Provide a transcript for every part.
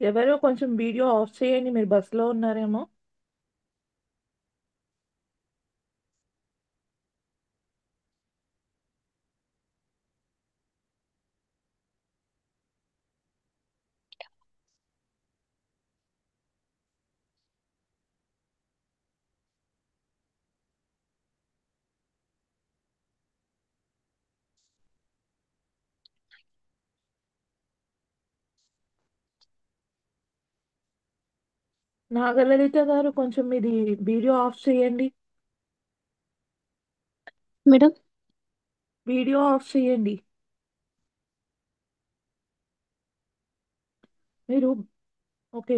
ఎవరో కొంచెం video off చేయండి, మీరు బస్సులో ఉన్నారేమో. నాగలలిత గారు, కొంచెం మీది వీడియో ఆఫ్ చేయండి. మేడం. వీడియో ఆఫ్ చేయండి మీరు. ఓకే.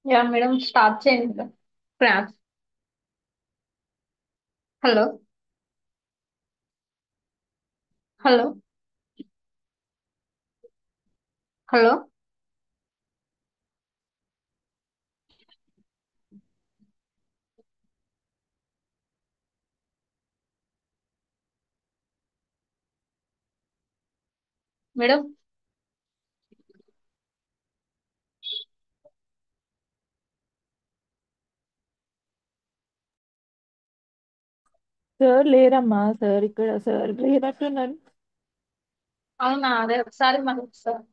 యా మేడం, స్టార్ట్ చేయండి class. Hello. Hello. Hello. Madam. Sir లేరమ్మా, సార్ ఇక్కడ సార్ లేనట్టున్నారు. అవునా, అదే ఒకసారి మరి sir.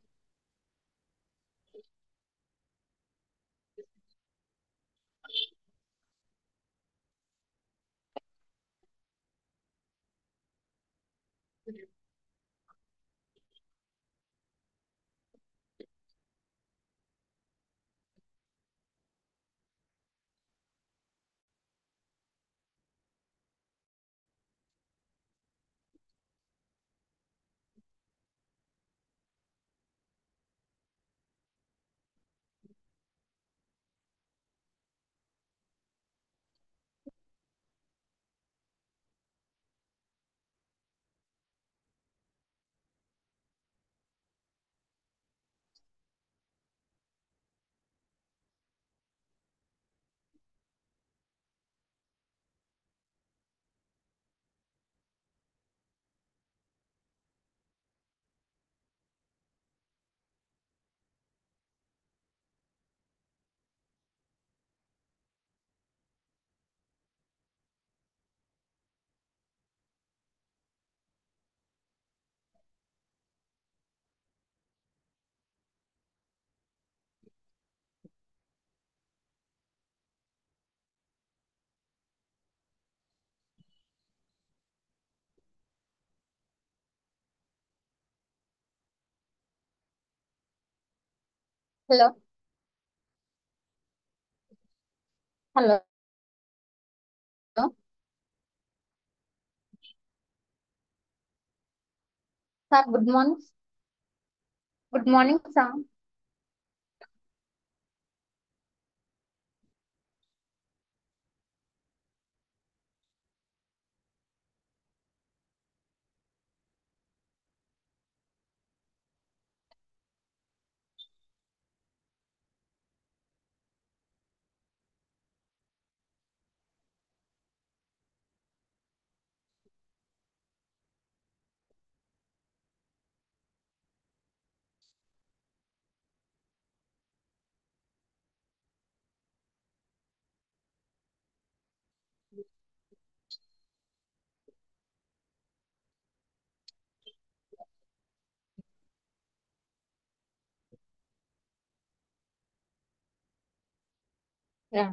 Hello. Hello. Sir, good morning. Good morning sir. Yeah.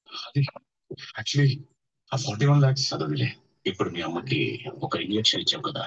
అది యాక్చువల్లీ ఆ 41 lakhs చదవలే. ఇప్పుడు మీ అమ్మకి ఒక ఇంజెక్షన్ ఇచ్చాం కదా.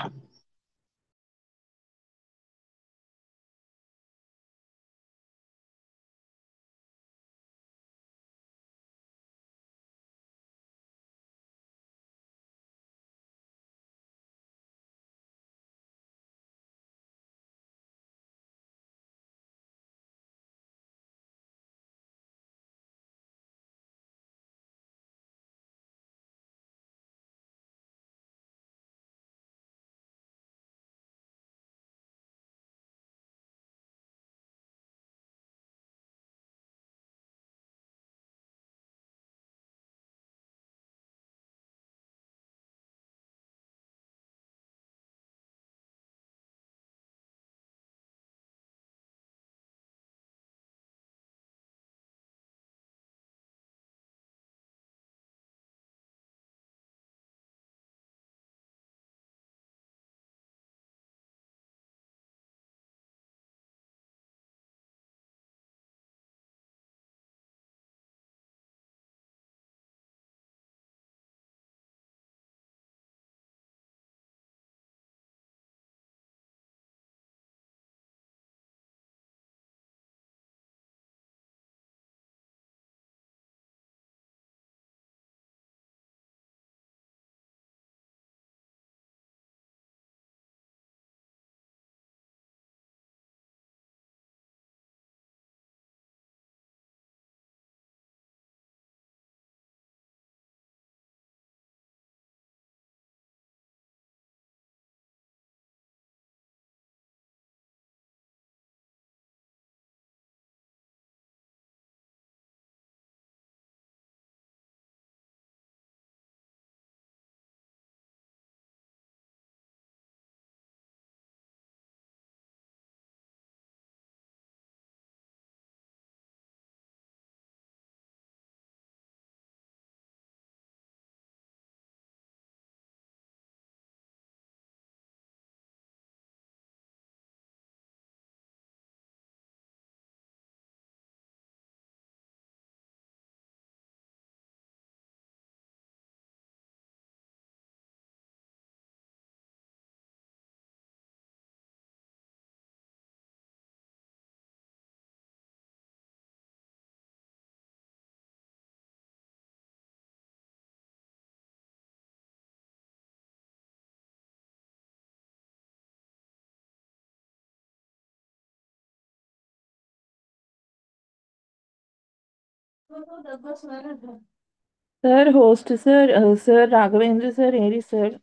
Sir, host sir, sir Raghavendra sir, Eri sir.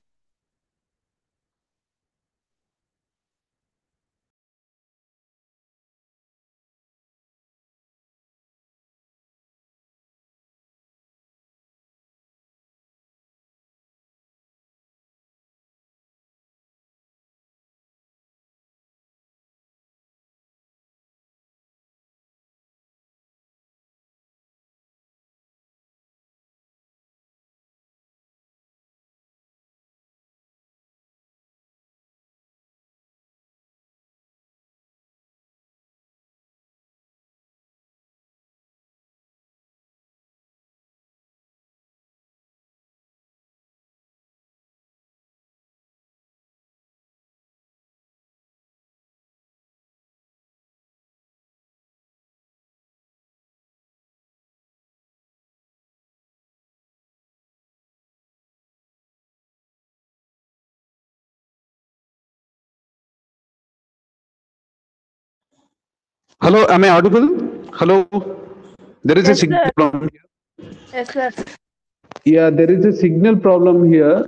Hello, am I audible? Hello, there is a Yes, signal sir. problem here. Yes, sir. Yeah, there is a signal problem here.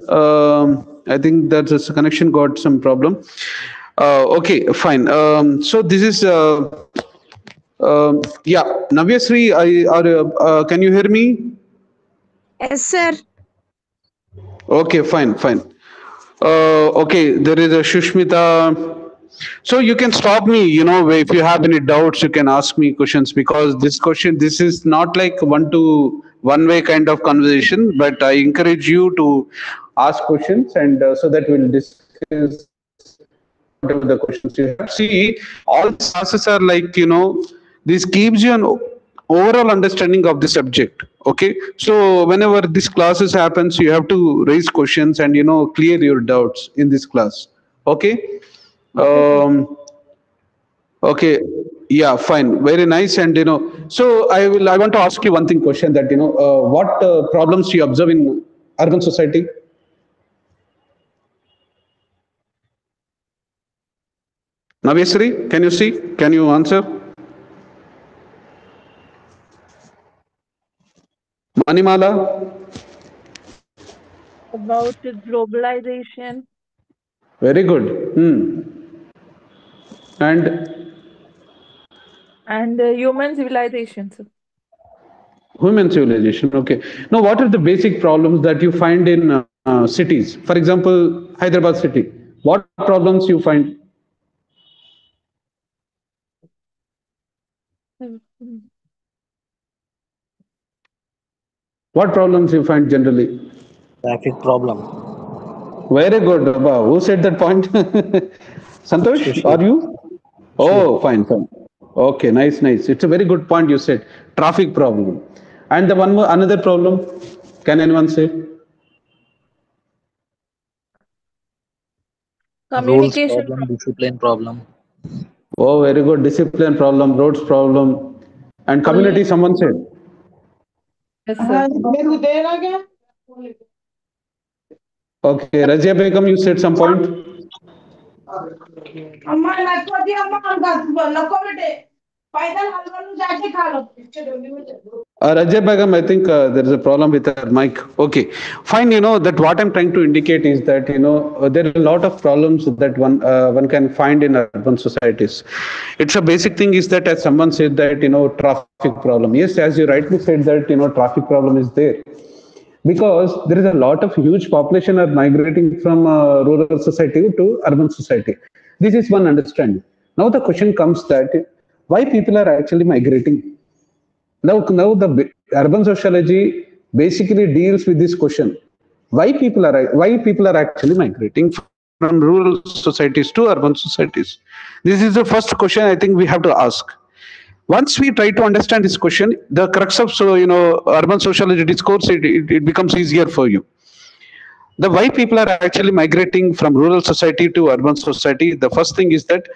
I think that this connection got some problem. Okay, fine. So this is yeah, Navyasri. Can you hear me? Yes, sir. Okay, fine, fine. Okay, there is a Shushmita. So you can stop me, if you have any doubts, you can ask me questions because this is not like one way kind of conversation, but I encourage you to ask questions and so that we'll discuss whatever the questions you have. See, all these classes are like, this gives you an overall understanding of the subject. Okay. So whenever this classes happens, you have to raise questions and, clear your doubts in this class. Okay. Okay, sir. Um, Okay. Yeah, fine. Very nice. And so I want to ask you one thing question that what problems you observe in urban society? Navesri, can you see? Can you answer? Manimala, About globalization very good. And and human civilization, sir. human civilization. Okay. Now, what are the basic problems that you find in cities? For example, Hyderabad city. What problems you find? Mm. What problems you find generally? Traffic problem. Very good. Wow. Who said that point? Santosh, Sushil. are you? Sushil. Oh, fine, fine. Okay, nice, nice. It's a very good point you said. Traffic problem. And the another problem, can anyone say? Rules Communication problem, problem. discipline problem. Oh, very good. Discipline problem, roads problem, and community, Only someone said. yes, sir. Okay, Razia Begum, you said some point. Rajay Begum, I think there is a problem with her mic. Okay, fine. That what I'm trying to indicate is that there are a lot of problems that one can find in urban societies. It's a basic thing is that as someone said that traffic problem. Yes, as you rightly said that traffic problem is there because there is a lot of huge population are migrating from rural society to urban society. This is one understanding. Now the question comes that why people are actually migrating. Now the urban sociology basically deals with this question: why people are actually migrating from rural societies to urban societies? This is the first question I think we have to ask. Once we try to understand this question, the crux of urban sociology discourse it becomes easier for you. The why people are actually migrating from rural society to urban society, the first thing is that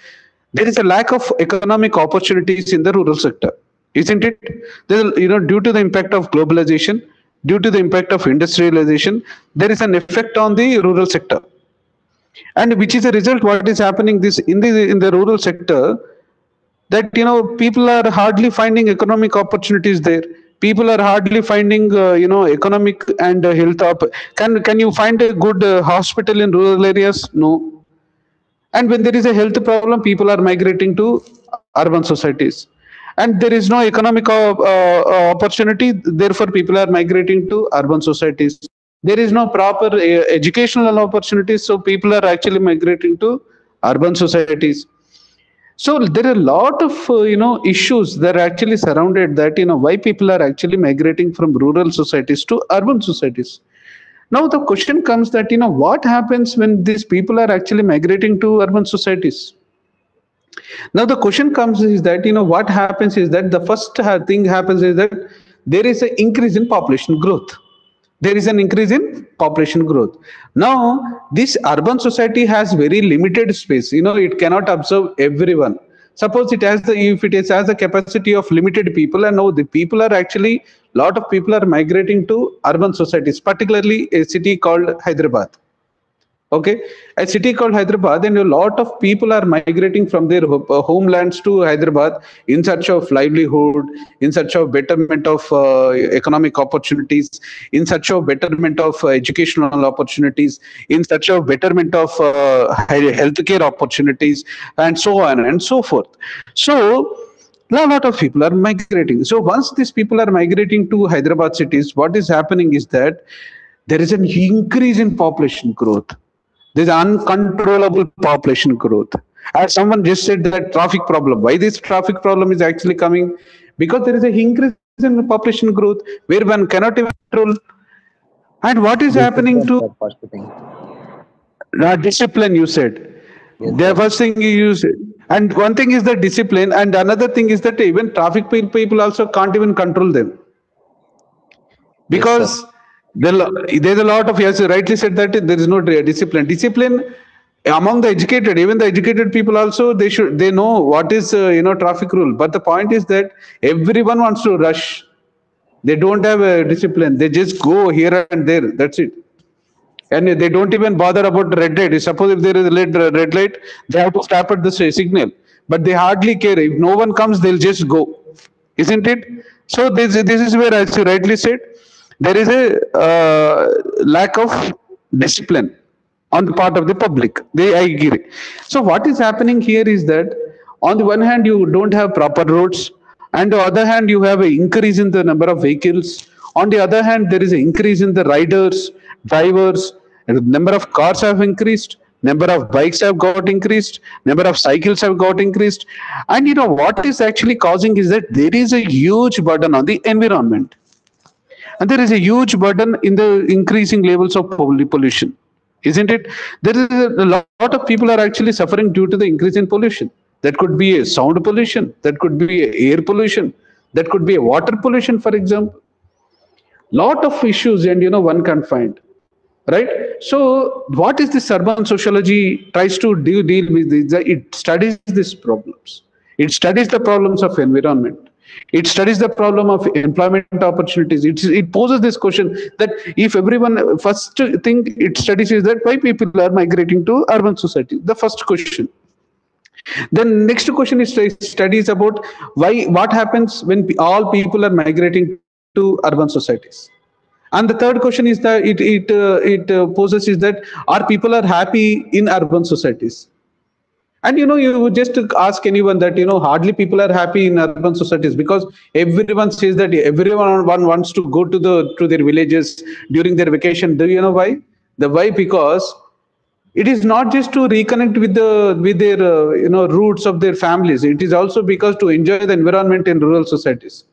there is a lack of economic opportunities in the rural sector, isn't it? Due to the impact of globalization, due to the impact of industrialization, there is an effect on the rural sector, and which is a result what is happening this in the rural sector, that people are hardly finding economic opportunities there. People are hardly finding, economic and health up. Can you find a good hospital in rural areas? No. And when there is a health problem, people are migrating to urban societies. And there is no economic opportunity, therefore people are migrating to urban societies. There is no proper educational opportunities, so people are actually migrating to urban societies. So there are a lot of issues that are actually surrounded that why people are actually migrating from rural societies to urban societies. Now the question comes that what happens when these people are actually migrating to urban societies. Now the question comes is that what happens is that the first thing happens is that there is an increase in population growth. There is an increase in population growth. Now this urban society has very limited space. It cannot absorb everyone. Suppose it has the if it is has the capacity of limited people, and now the people are actually lot of people are migrating to urban societies, particularly a city called Hyderabad. Okay, a city called Hyderabad, and a lot of people are migrating from their homelands to Hyderabad in search of livelihood, in search of betterment of economic opportunities, in search of betterment of educational opportunities, in search of betterment of healthcare opportunities, and so on and so forth. So a lot of people are migrating. So once these people are migrating to Hyderabad cities, what is happening is that there is an increase in population growth. There's uncontrollable population growth. As someone just said, that traffic problem. Why this traffic problem is actually coming? Because there is an increase in the population growth where one cannot even control. And what is happening Discipline, to sir, first thing. discipline? You said Yes, the sir. first thing you said, and one thing is the discipline, and another thing is that even traffic people also can't even control them. Yes, sir. Because there's a lot of, yes, you rightly said that there is no discipline among the educated. Even the educated people also, they know what is traffic rule, but the point is that everyone wants to rush. They don't have a discipline, they just go here and there, that's it. And they don't even bother about red light. Suppose if there is a red light, they have to stop at the signal, but they hardly care. If no one comes, they'll just go, isn't it? So this is where, as you rightly said, there is a lack of discipline on the part of the public. I agree. So what is happening here is that on the one hand you don't have proper roads, and on the other hand you have an increase in the number of vehicles. On the other hand, there is an increase in the riders, drivers, and the number of cars have increased, number of bikes have got increased, number of cycles have got increased. And what is actually causing is that there is a huge burden on the environment, and there is a huge burden in the increasing levels of pollution, isn't it? There is a lot of people are actually suffering due to the increase in pollution. That could be a sound pollution, that could be a air pollution, that could be a water pollution, for example. Lot of issues, and one can find, right? So what is this urban sociology tries to deal with is that it studies these problems. It studies the problems of environment, it studies the problem of employment opportunities. It poses this question that if everyone, first thing it studies is that why people are migrating to urban society, the first question. Then next question is studies about what happens when all people are migrating to urban societies. And the third question is that it poses is that are people are happy in urban societies. And you just ask anyone that hardly people are happy in urban societies, because everyone says that everyone wants to go to their villages during their vacation. Do you know why? The why? Because it is not just to reconnect with their roots of their families. It is also because to enjoy the environment in rural societies.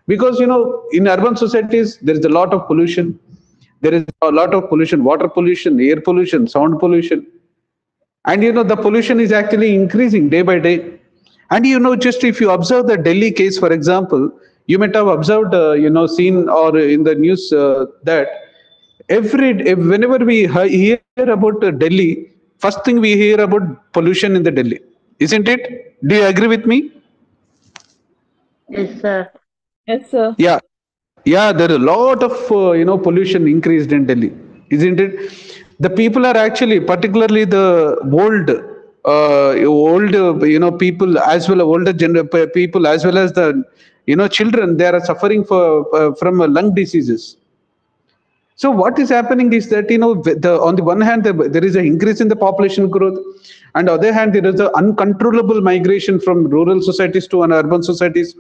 Because in urban societies there is a lot of pollution. There is a lot of pollution, water pollution, air pollution, sound pollution. And the pollution is actually increasing day by day. And just if you observe the Delhi case, for example, you might have observed, seen or in the news that whenever we hear about Delhi, first thing we hear about pollution in the Delhi, isn't it? Do you agree with me? Yes, sir. Yes, sir. Yeah, there is a lot of pollution increased in Delhi, isn't it? The people are actually, particularly the old people, as well as older people, as well as the children, they are suffering from lung diseases. So what is happening is that on the one hand there is an increase in the population growth, and on the other hand there is an uncontrollable migration from rural societies to urban societies,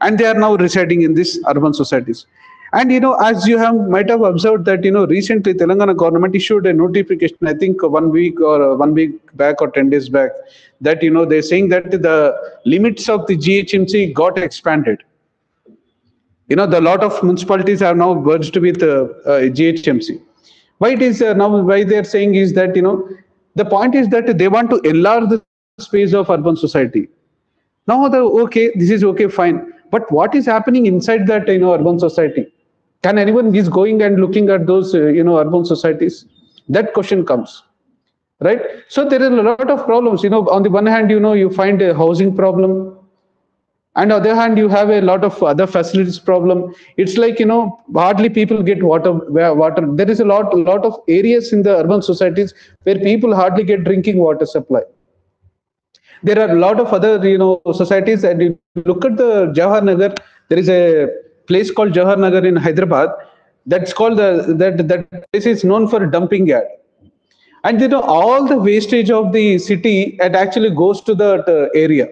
and they are now residing in these urban societies. And as you might have observed that recently Telangana government issued a notification, I think 1 week or 1 week back or 10 days back, that they're saying that the limits of the GHMC got expanded. The lot of municipalities are now merged with GHMC. Why it is now? Why they are saying is that the point is that they want to enlarge the space of urban society. Now okay, this is okay, fine. But what is happening inside that urban society? Can anyone is going and looking at those urban societies? That question comes, right? So there is a lot of problems. On the one hand, you find a housing problem. And on the other hand, you have a lot of other facilities problem. It's like hardly people get water. There is a lot of areas in the urban societies where people hardly get drinking water supply. There are a lot of other societies, and you look at the Jawahar Nagar. There is a place called Jawahar Nagar in Hyderabad. That's called that place is known for dumping yard. And all the wastage of the city, it actually goes to that area.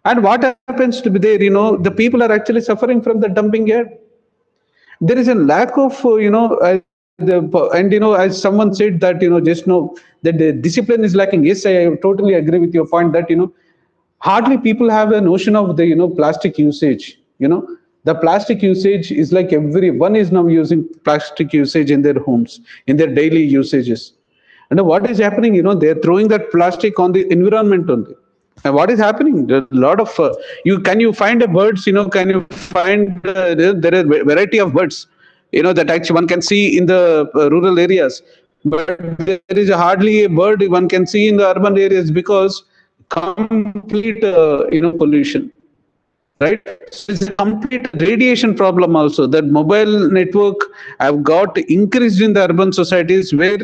And what happens to be there? The people are actually suffering from the dumping yard. There is a lack of, as someone said that, just know that the discipline is lacking. Yes, I totally agree with your point that, hardly people have a notion of the, plastic usage. The plastic usage is like everyone is now using plastic usage in their homes, in their daily usages. And what is happening? They're throwing that plastic on the environment only. And what is happening? There's a lot of can you find a birds? Can you find there are variety of birds, that actually one can see in the rural areas, but there is hardly a bird one can see in the urban areas because complete pollution. Right, so it's a complete radiation problem also. That mobile network have got increased in the urban societies where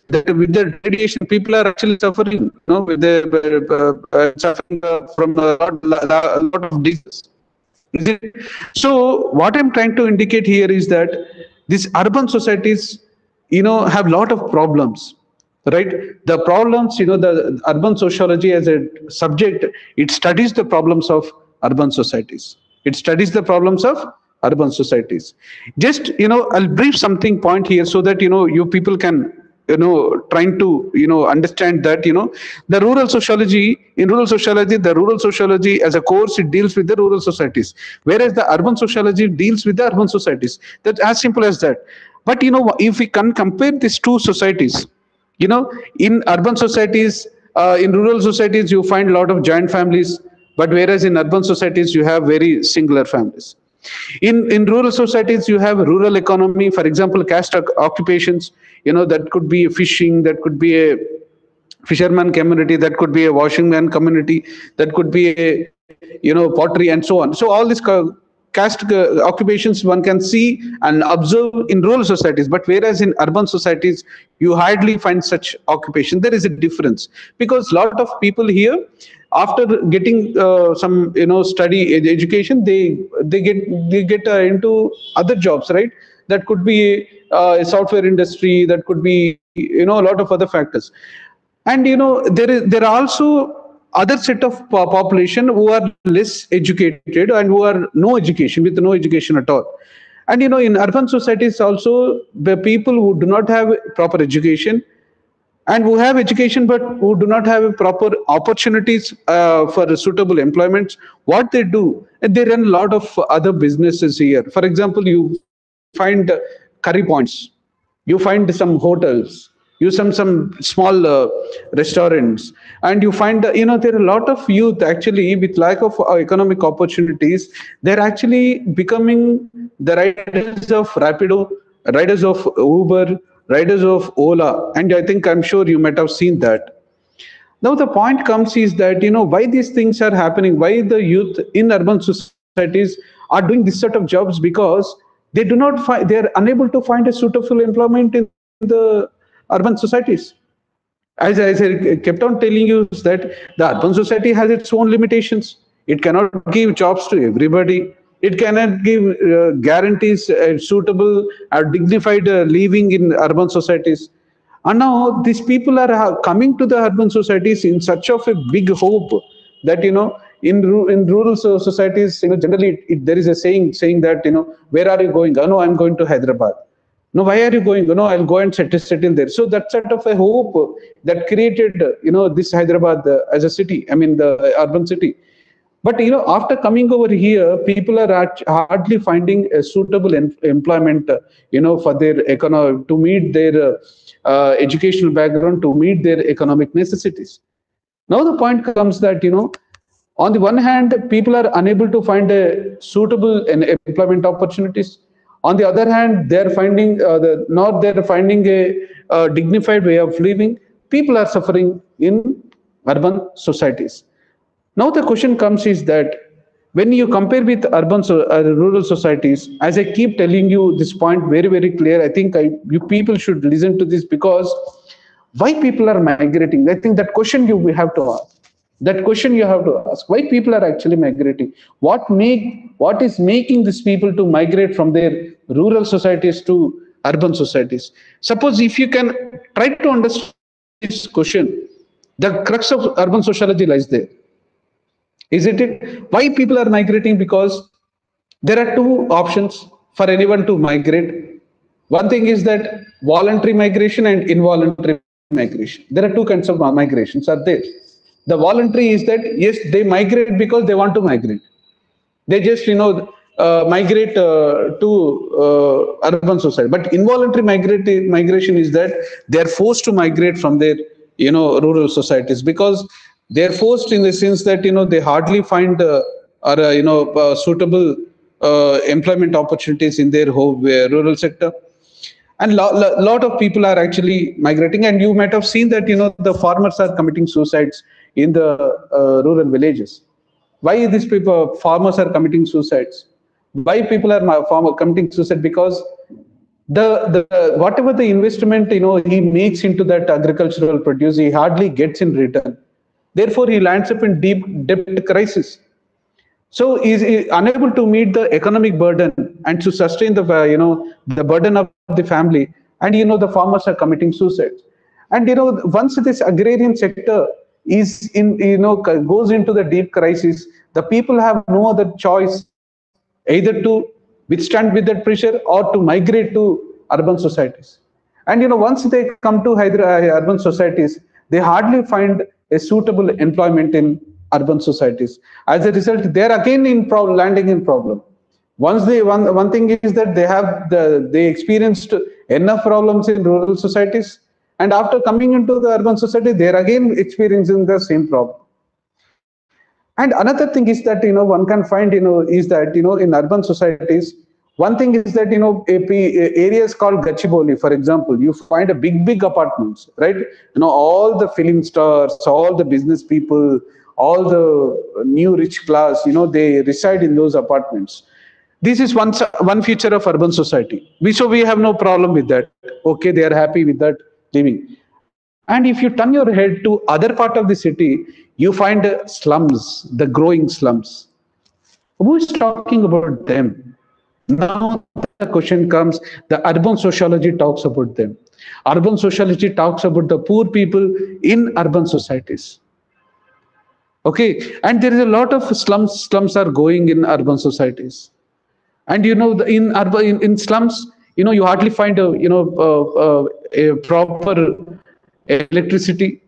with the radiation, people are actually suffering. With the suffering from a lot of diseases. So what I'm trying to indicate here is that these urban societies, have a lot of problems. Right, the problems. The urban sociology as a subject, it studies the problems of urban societies. It studies the problems of urban societies. Just I'll brief something point here so that you people can trying to understand that the rural sociology, in rural sociology, the rural sociology as a course, it deals with the rural societies, whereas the urban sociology deals with the urban societies. That's as simple as that. But if we can compare these two societies, in urban societies, in rural societies you find a lot of joint families, but whereas in urban societies you have very singular families. In rural societies you have rural economy, for example caste occupations, that could be fishing, that could be a fisherman community, that could be a washing man community, that could be a pottery and so on. So all these caste occupations one can see and observe in rural societies, but whereas in urban societies you hardly find such occupation. There is a difference because a lot of people here, after getting some study education, they get into other jobs, right? That could be a software industry, that could be a lot of other factors. And there are also other set of population who are less educated and who are no education, with no education at all. And in urban societies also, the people who do not have proper education and who have education but who do not have proper opportunities for suitable employments, what they do, they run a lot of other businesses here. For example, you find curry points, you find some hotels, you some small restaurants, and you find there are a lot of youth actually with lack of economic opportunities. They're actually becoming the riders of Rapido, riders of Uber, riders of Ola, and I'm sure you might have seen that. Now the point comes is that why these things are happening, why the youth in urban societies are doing this sort of jobs, because they do not find, they are unable to find a suitable employment in the urban societies. As I kept on telling you, is that the urban society has its own limitations. It cannot give jobs to everybody. It cannot give guarantees suitable or dignified living in urban societies. And now these people are coming to the urban societies in such of a big hope that in rural societies, generally there is a saying that where are you going? Oh no, I'm going to Hyderabad. No, why are you going? No, I'll go and settle there. So that sort of a hope that created this Hyderabad as a city. I mean the urban city. But after coming over here, people are hardly finding a suitable employment, for their to meet their educational background, to meet their economic necessities. Now the point comes that on the one hand, people are unable to find a suitable employment opportunities. On the other hand, they are finding not they're finding a dignified way of living. People are suffering in urban societies. Now the question comes is that when you compare with rural societies, as I keep telling you this point very, very clear, I think you people should listen to this, because why people are migrating? I think that question you have to ask. That question you have to ask: why people are actually migrating? What is making these people to migrate from their rural societies to urban societies? Suppose if you can try to understand this question, the crux of urban sociology lies there. Isn't it? Why people are migrating? Because there are two options for anyone to migrate. One thing is that voluntary migration and involuntary migration. There are two kinds of migrations are there. The voluntary is that yes, they migrate because they want to migrate. They just migrate to urban society. But involuntary migration is that they are forced to migrate from their rural societies, because they are forced in the sense that they hardly find or suitable employment opportunities in their home rural sector. And lot of people are actually migrating, and you might have seen that the farmers are committing suicides in the rural villages. Why these people farmers are committing suicides? Why people are committing suicide? Because the whatever the investment he makes into that agricultural produce, he hardly gets in return. Therefore he lands up in deep debt crisis. So is unable to meet the economic burden and to sustain the the burden of the family, and the farmers are committing suicides. And once this agrarian sector is in goes into the deep crisis, the people have no other choice either to withstand with that pressure or to migrate to urban societies. And once they come to urban societies, they hardly find a suitable employment in urban societies. As a result, they are again in landing in problem. Once they one thing is that they experienced enough problems in rural societies, and after coming into the urban society, they are again experiencing the same problem. And another thing is that one can find is that in urban societies, one thing is that areas called Gachibowli, for example, you find a big apartments, right? All the film stars, all the business people, all the new rich class, they reside in those apartments. This is one feature of urban society. We have no problem with that. Okay, they are happy with that living. And if you turn your head to other part of the city, you find slums, the growing slums. Who is talking about them? Now the question comes, the urban sociology talks about them. Urban sociology talks about the poor people in urban societies. Okay, and there is a lot of slums are going in urban societies. And in urban in slums, you hardly find a proper electricity.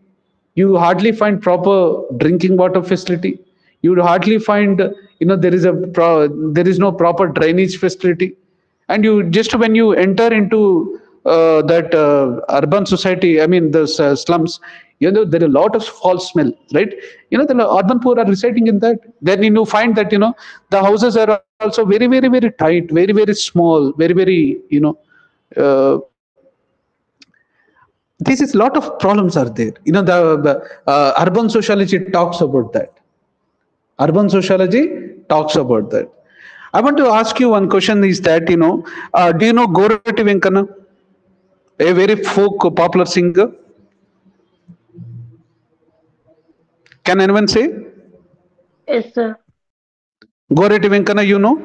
You hardly find proper drinking water facility. You hardly find there is no proper drainage facility. And you just when you enter into that urban society, I mean the slums, there are a lot of foul smell, right? The urban poor are residing in that. Then find that the houses are also very tight, very small, very uh, this is lot of problems are there. The urban sociology talks about that. Urban sociology talks about that. I want to ask you one question: is that do you know Gorati Venkana, a very folk popular singer? Can anyone say? Yes, sir. Goreti Venkana, you know?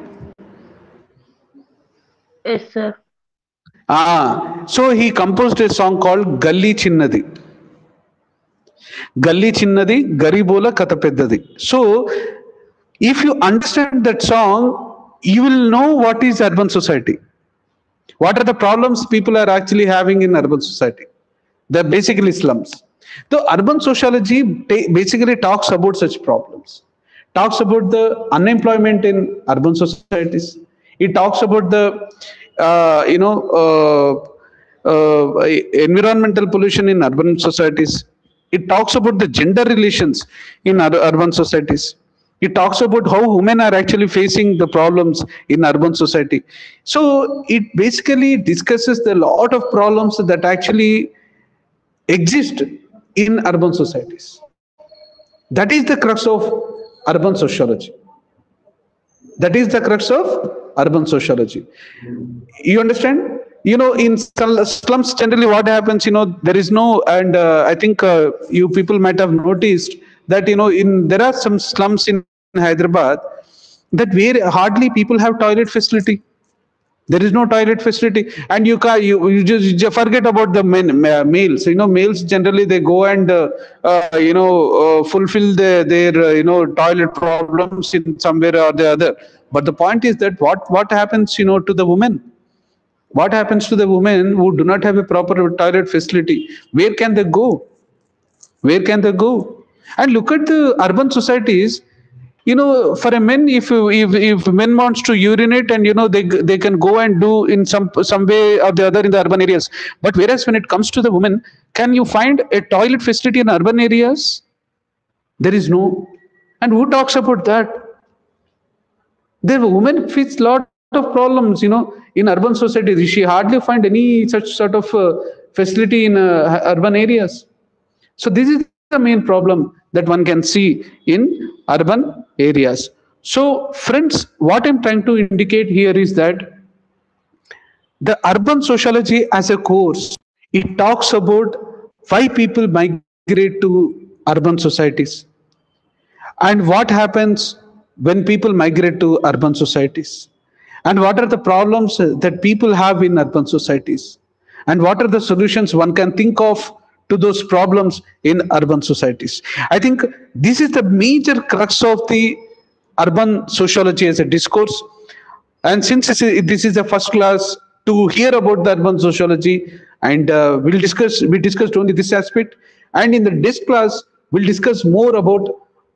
Yes, sir. So he composed a song called Galli Chinnadi. Galli Chinnadi, Garibola Katha Peddadi. So if you understand that song, you will know what is urban society. What are the problems people are actually having in urban society? They're basically slums. The urban sociology basically talks about such problems. Talks about the unemployment in urban societies. It talks about the environmental pollution in urban societies. It talks about the gender relations in urban societies. It talks about how women are actually facing the problems in urban society. So it basically discusses the lot of problems that actually exist in urban societies. That is the crux of urban sociology. That is the crux of urban sociology. You understand? In slums, generally, what happens? There is no, and I think you people might have noticed that in there are some slums in Hyderabad that where hardly people have toilet facility. There is no toilet facility, and you just forget about the males. Males generally they go and fulfill their toilet problems in somewhere or the other. But the point is that what happens to the women? What happens to the women who do not have a proper toilet facility? Where can they go? Where can they go? And look at the urban societies. For a men, if men wants to urinate, and they can go and do in some way or the other in the urban areas. But whereas when it comes to the women, can you find a toilet facility in urban areas? There is no. And who talks about that? The woman faces lot of problems, in urban societies. She hardly find any such sort of facility in urban areas. So this is the main problem that one can see in urban areas. So friends, what I'm trying to indicate here is that the urban sociology as a course, it talks about why people migrate to urban societies and what happens when people migrate to urban societies, and what are the problems that people have in urban societies, and what are the solutions one can think of to those problems in urban societies. I think this is the major crux of the urban sociology as a discourse. And since this is the first class to hear about the urban sociology, and we discussed only this aspect, and in the next class we'll discuss more about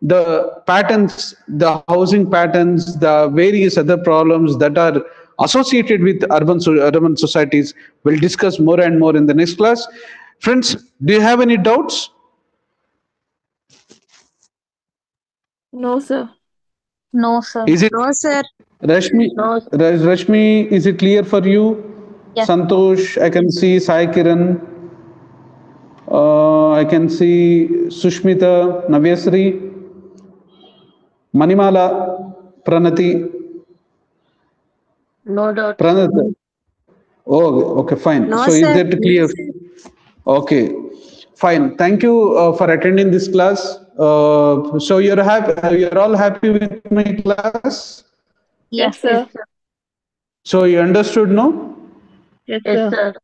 the patterns, the housing patterns, the various other problems that are associated with urban societies. We'll discuss more and more in the next class. Friends, do you have any doubts? No, sir. No, sir. Is it No, sir. Rashmi? No. Rashmi, is it clear for you? Yes. Santosh, I can see Sai Kiran. I can see Sushmita, Navyasri, Manimala, Pranati, No doubt. Pranat. Oh, okay, fine. No, So is sir. that clear? Okay, fine. Thank you for attending this class. So you're happy. You're all happy with my class. Yes, Yes. sir. So you understood, no? Yes, Yes, sir. sir.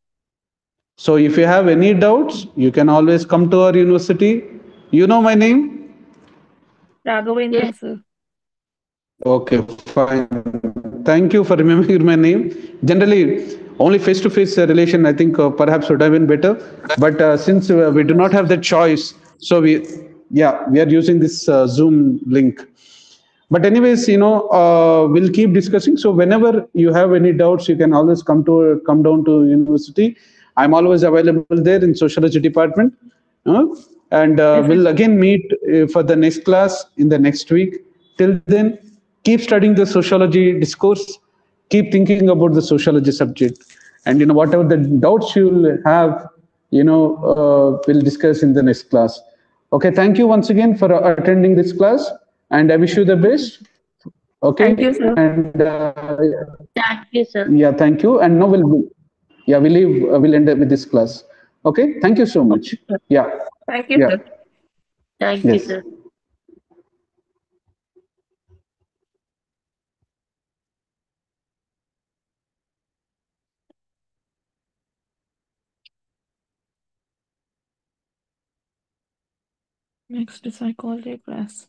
So if you have any doubts, you can always come to our university. You know my name? Raghavendra, sir. Okay, fine. Thank you for remembering my name. Generally, only face-to-face relation, I think perhaps would have been better. But since we do not have that choice, so we are using this Zoom link. But anyways, we'll keep discussing. So whenever you have any doubts, you can always come down to university. I'm always available there in sociology department. uh, and we'll again meet for the next class in the next week. Till then, keep studying the sociology discourse. Keep thinking about the sociology subject, and whatever the doubts you'll have, we'll discuss in the next class. Okay, thank you once again for attending this class, and I wish you the best. Thank Okay, you, sir. and Thank you, sir. yeah, thank you. And now we'll end up with this class. Okay, thank you so much. Okay, sir. Yeah, Thank you, yeah, sir. Thank you, yes. sir. Next, psychology class.